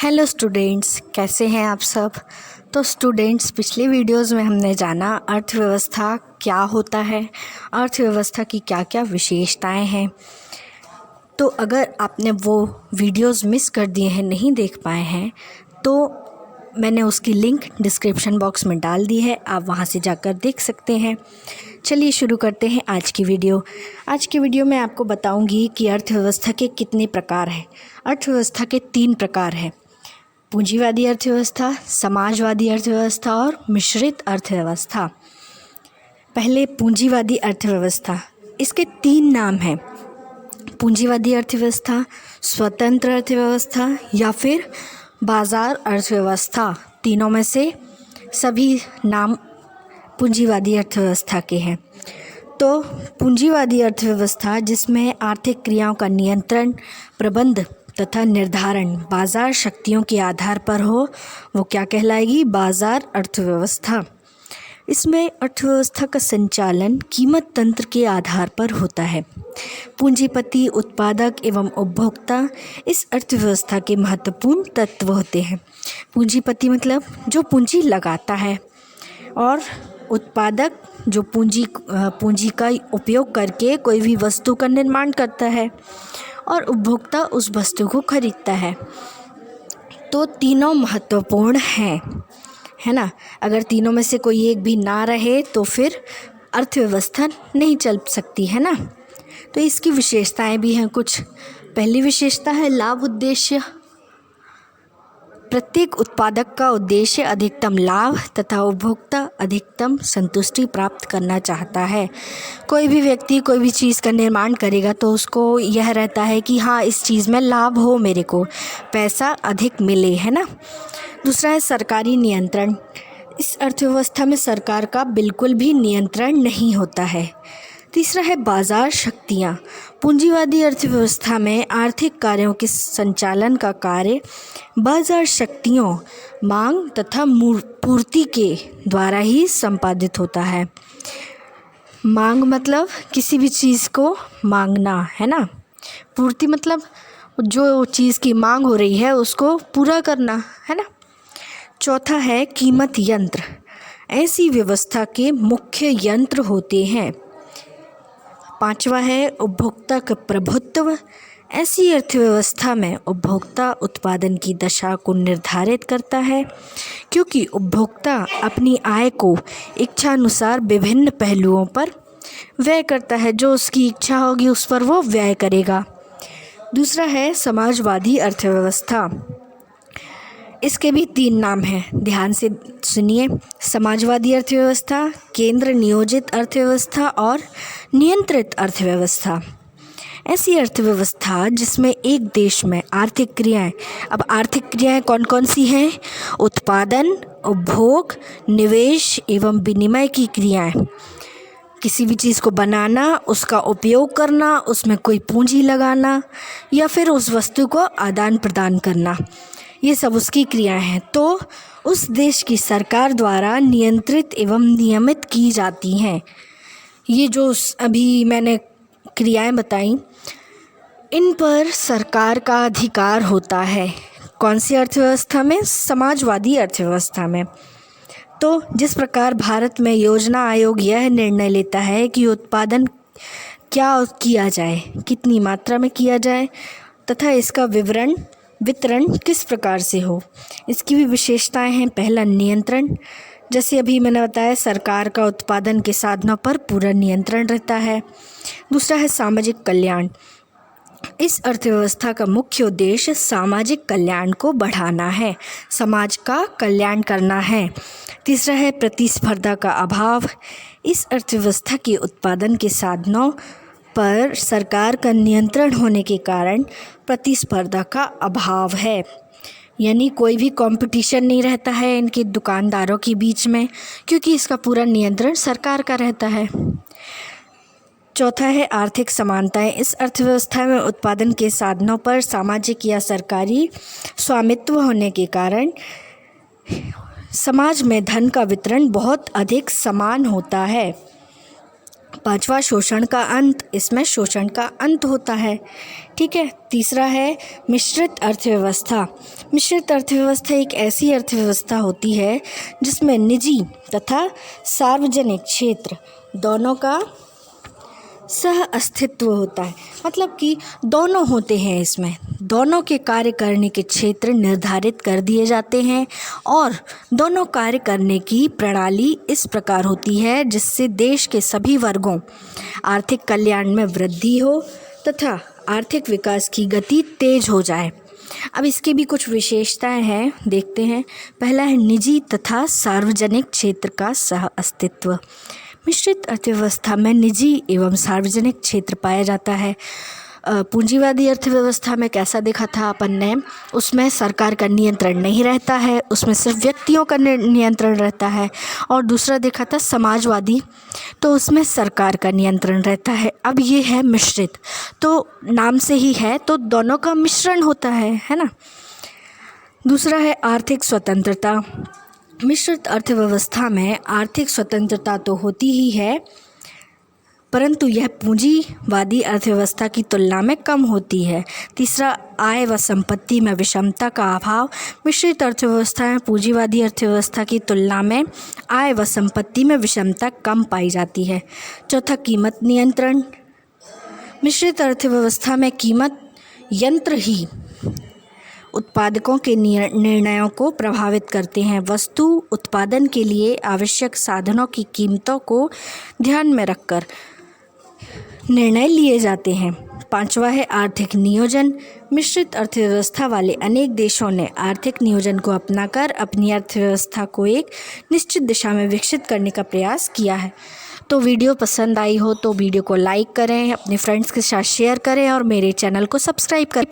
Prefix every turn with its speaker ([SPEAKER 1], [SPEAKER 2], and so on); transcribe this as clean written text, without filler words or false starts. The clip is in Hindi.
[SPEAKER 1] हेलो स्टूडेंट्स, कैसे हैं आप सब। तो स्टूडेंट्स, पिछले वीडियोस में हमने जाना अर्थव्यवस्था क्या होता है, अर्थव्यवस्था की क्या क्या विशेषताएं हैं। तो अगर आपने वो वीडियोस मिस कर दिए हैं, नहीं देख पाए हैं, तो मैंने उसकी लिंक डिस्क्रिप्शन बॉक्स में डाल दी है, आप वहाँ से जाकर देख सकते हैं। चलिए शुरू करते हैं आज की वीडियो। आज की वीडियो में आपको बताऊंगी कि अर्थव्यवस्था के कितने प्रकार हैं। अर्थव्यवस्था के 3 प्रकार हैं: पूंजीवादी अर्थव्यवस्था, समाजवादी अर्थव्यवस्था और मिश्रित अर्थव्यवस्था। पहले पूंजीवादी अर्थव्यवस्था। इसके 3 नाम हैं: पूंजीवादी अर्थव्यवस्था, स्वतंत्र अर्थव्यवस्था या फिर बाजार अर्थव्यवस्था। तीनों में से सभी नाम पूंजीवादी अर्थव्यवस्था के हैं। तो पूंजीवादी अर्थव्यवस्था, जिसमें आर्थिक क्रियाओं का नियंत्रण, प्रबंध तथा निर्धारण बाजार शक्तियों के आधार पर हो, वो क्या कहलाएगी? बाजार अर्थव्यवस्था। इसमें अर्थव्यवस्था का संचालन कीमत तंत्र के आधार पर होता है। पूंजीपति, उत्पादक एवं उपभोक्ता इस अर्थव्यवस्था के महत्वपूर्ण तत्व होते हैं। पूंजीपति मतलब जो पूंजी लगाता है, और उत्पादक जो पूंजी का उपयोग करके कोई भी वस्तु का निर्माण करता है, और उपभोक्ता उस वस्तु को खरीदता है। तो तीनों महत्वपूर्ण हैं, है ना। अगर तीनों में से कोई एक भी ना रहे तो फिर अर्थव्यवस्था नहीं चल सकती, है ना। तो इसकी विशेषताएं भी हैं कुछ। पहली विशेषता है लाभ उद्देश्य। प्रत्येक उत्पादक का उद्देश्य अधिकतम लाभ तथा उपभोक्ता अधिकतम संतुष्टि प्राप्त करना चाहता है। कोई भी व्यक्ति कोई भी चीज़ का निर्माण करेगा तो उसको यह रहता है कि हाँ, इस चीज़ में लाभ हो, मेरे को पैसा अधिक मिले, है ना। दूसरा है सरकारी नियंत्रण। इस अर्थव्यवस्था में सरकार का बिल्कुल भी नियंत्रण नहीं होता है। तीसरा है बाजार शक्तियाँ। पूंजीवादी अर्थव्यवस्था में आर्थिक कार्यों के संचालन का कार्य बाजार शक्तियों, मांग तथा पूर्ति के द्वारा ही संपादित होता है। मांग मतलब किसी भी चीज़ को मांगना, है ना। पूर्ति मतलब जो चीज़ की मांग हो रही है उसको पूरा करना, है ना। चौथा है कीमत यंत्र। ऐसी व्यवस्था के मुख्य यंत्र होते हैं। पांचवा है उपभोक्ता का प्रभुत्व। ऐसी अर्थव्यवस्था में उपभोक्ता उत्पादन की दशा को निर्धारित करता है, क्योंकि उपभोक्ता अपनी आय को इच्छानुसार विभिन्न पहलुओं पर व्यय करता है। जो उसकी इच्छा होगी उस पर वो व्यय करेगा। दूसरा है समाजवादी अर्थव्यवस्था। इसके भी 3 नाम हैं, ध्यान से सुनिए। समाजवादी अर्थव्यवस्था, केंद्र नियोजित अर्थव्यवस्था और नियंत्रित अर्थव्यवस्था। ऐसी अर्थव्यवस्था जिसमें एक देश में आर्थिक क्रियाएं, अब आर्थिक क्रियाएं कौन कौन सी हैं? उत्पादन, उपभोग, निवेश एवं विनिमय की क्रियाएं। किसी भी चीज़ को बनाना, उसका उपयोग करना, उसमें कोई पूंजी लगाना या फिर उस वस्तु को आदान प्रदान करना, ये सब उसकी क्रियाएं हैं। तो उस देश की सरकार द्वारा नियंत्रित एवं नियमित की जाती हैं। ये जो अभी मैंने क्रियाएं बताई, इन पर सरकार का अधिकार होता है। कौन सी अर्थव्यवस्था में? समाजवादी अर्थव्यवस्था में। तो जिस प्रकार भारत में योजना आयोग यह निर्णय लेता है कि उत्पादन क्या किया जाए, कितनी मात्रा में किया जाए तथा इसका वितरण किस प्रकार से हो, इसकी भी विशेषताएं हैं। पहला नियंत्रण, जैसे अभी मैंने बताया, सरकार का उत्पादन के साधनों पर पूरा नियंत्रण रहता है। दूसरा है सामाजिक कल्याण। इस अर्थव्यवस्था का मुख्य उद्देश्य सामाजिक कल्याण को बढ़ाना है, समाज का कल्याण करना है। तीसरा है प्रतिस्पर्धा का अभाव। इस अर्थव्यवस्था के उत्पादन के साधनों पर सरकार का नियंत्रण होने के कारण प्रतिस्पर्धा का अभाव है, यानी कोई भी कंपटीशन नहीं रहता है इनके दुकानदारों के बीच में, क्योंकि इसका पूरा नियंत्रण सरकार का रहता है। चौथा है आर्थिक समानताएं। इस अर्थव्यवस्था में उत्पादन के साधनों पर सामाजिक या सरकारी स्वामित्व होने के कारण समाज में धन का वितरण बहुत अधिक समान होता है। पांचवा शोषण का अंत, इसमें शोषण का अंत होता है। ठीक है। तीसरा है मिश्रित अर्थव्यवस्था। मिश्रित अर्थव्यवस्था एक ऐसी अर्थव्यवस्था होती है जिसमें निजी तथा सार्वजनिक क्षेत्र दोनों का सह अस्तित्व होता है। मतलब कि दोनों होते हैं, इसमें दोनों के कार्य करने के क्षेत्र निर्धारित कर दिए जाते हैं और दोनों कार्य करने की प्रणाली इस प्रकार होती है जिससे देश के सभी वर्गों आर्थिक कल्याण में वृद्धि हो तथा आर्थिक विकास की गति तेज हो जाए। अब इसकी भी कुछ विशेषताएं हैं, देखते हैं। पहला है निजी तथा सार्वजनिक क्षेत्र का सह अस्तित्व। मिश्रित अर्थव्यवस्था में निजी एवं सार्वजनिक क्षेत्र पाया जाता है। पूंजीवादी अर्थव्यवस्था में कैसा देखा था अपन ने, उसमें सरकार का नियंत्रण नहीं रहता है, उसमें सिर्फ व्यक्तियों का नियंत्रण रहता है। और दूसरा देखा था समाजवादी, तो उसमें सरकार का नियंत्रण रहता है। अब ये है मिश्रित, तो नाम से ही है, तो दोनों का मिश्रण होता है ना। दूसरा है आर्थिक स्वतंत्रता। मिश्रित अर्थव्यवस्था में आर्थिक स्वतंत्रता तो होती ही है, परंतु यह पूंजीवादी अर्थव्यवस्था की तुलना में कम होती है। तीसरा, आय व संपत्ति में विषमता का अभाव। मिश्रित अर्थव्यवस्था में पूंजीवादी अर्थव्यवस्था की तुलना में आय व संपत्ति में विषमता कम पाई जाती है। चौथा, कीमत नियंत्रण। मिश्रित अर्थव्यवस्था में कीमत यंत्र ही उत्पादकों के निर्णयों को प्रभावित करते हैं। वस्तु उत्पादन के लिए आवश्यक साधनों की कीमतों को ध्यान में रखकर निर्णय लिए जाते हैं। पांचवा है आर्थिक नियोजन। मिश्रित अर्थव्यवस्था वाले अनेक देशों ने आर्थिक नियोजन को अपनाकर अपनी अर्थव्यवस्था को एक निश्चित दिशा में विकसित करने का प्रयास किया है। तो वीडियो पसंद आई हो तो वीडियो को लाइक करें, अपने फ्रेंड्स के साथ शेयर करें और मेरे चैनल को सब्सक्राइब करें।